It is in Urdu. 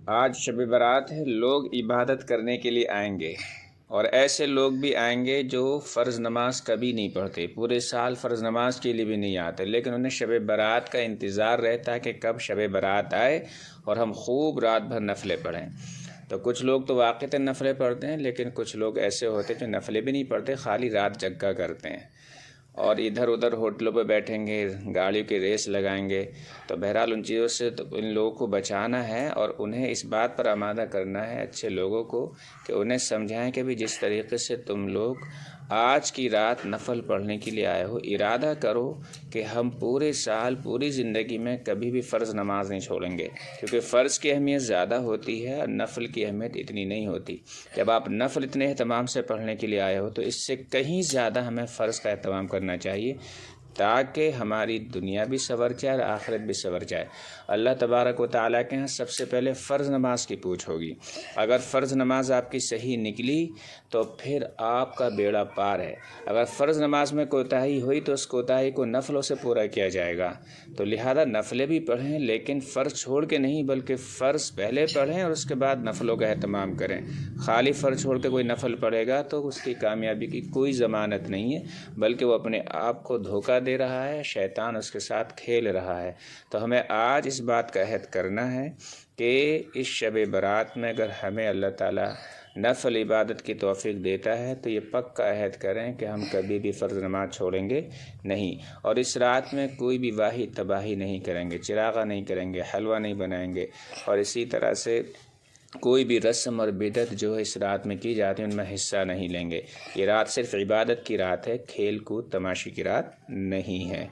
آج شب برات ہے، لوگ عبادت کرنے کے لیے آئیں گے، اور ایسے لوگ بھی آئیں گے جو فرض نماز کبھی نہیں پڑھتے، پورے سال فرض نماز کے لیے بھی نہیں آتے، لیکن انہیں شب برات کا انتظار رہتا ہے کہ کب شب برات آئے اور ہم خوب رات بھر نفلیں پڑھیں۔ تو کچھ لوگ تو واقعتاً نفلیں پڑھتے ہیں، لیکن کچھ لوگ ایسے ہوتے ہیں جو نفلیں بھی نہیں پڑھتے، خالی رات جگا کرتے ہیں اور ادھر ادھر ہوٹلوں پہ بیٹھیں گے، گاڑیوں کی ریس لگائیں گے۔ تو بہرحال ان چیزوں سے تو ان لوگوں کو بچانا ہے اور انہیں اس بات پر آمادہ کرنا ہے اچھے لوگوں کو کہ انہیں سمجھائیں کہ بھی جس طریقے سے تم لوگ آج کی رات نفل پڑھنے کے لیے آئے ہو، ارادہ کرو کہ ہم پورے سال پوری زندگی میں کبھی بھی فرض نماز نہیں چھوڑیں گے، کیونکہ فرض کی اہمیت زیادہ ہوتی ہے اور نفل کی اہمیت اتنی نہیں ہوتی۔ جب آپ نفل اتنے اہتمام سے پڑھنے کے لیے آئے ہو تو اس سے کہیں زیادہ ہمیں فرض کا اہتمام کرنا چاہیے، تاکہ ہماری دنیا بھی سنور جائے اور آخرت بھی سنور جائے۔ اللہ تبارک و تعالیٰ کے ہاں سب سے پہلے فرض نماز کی پوچھ ہوگی۔ اگر فرض نماز آپ کی صحیح نکلی تو پھر آپ کا بیڑا پار ہے۔ اگر فرض نماز میں کوتاہی ہوئی تو اس کوتاہی کو نفلوں سے پورا کیا جائے گا۔ تو لہذا نفلیں بھی پڑھیں، لیکن فرض چھوڑ کے نہیں، بلکہ فرض پہلے پڑھیں اور اس کے بعد نفلوں کا اہتمام کریں۔ خالی فرض چھوڑ کے کوئی نفل پڑھے گا تو اس کی کامیابی کی کوئی ضمانت نہیں ہے، بلکہ وہ اپنے آپ کو دھوکہ دے رہا ہے، شیطان اس کے ساتھ کھیل رہا ہے۔ تو ہمیں آج اس بات کا عہد کرنا ہے کہ اس شب برات میں اگر ہمیں اللہ تعالیٰ نفل عبادت کی توفیق دیتا ہے تو یہ پکا عہد کریں کہ ہم کبھی بھی فرض نماز چھوڑیں گے نہیں، اور اس رات میں کوئی بھی واہی تباہی نہیں کریں گے، چراغاں نہیں کریں گے، حلوہ نہیں بنائیں گے، اور اسی طرح سے کوئی بھی رسم اور بدعت جو ہے اس رات میں کی جاتی ہے ان میں حصہ نہیں لیں گے۔ یہ رات صرف عبادت کی رات ہے، کھیل کود تماشے کی رات نہیں ہے۔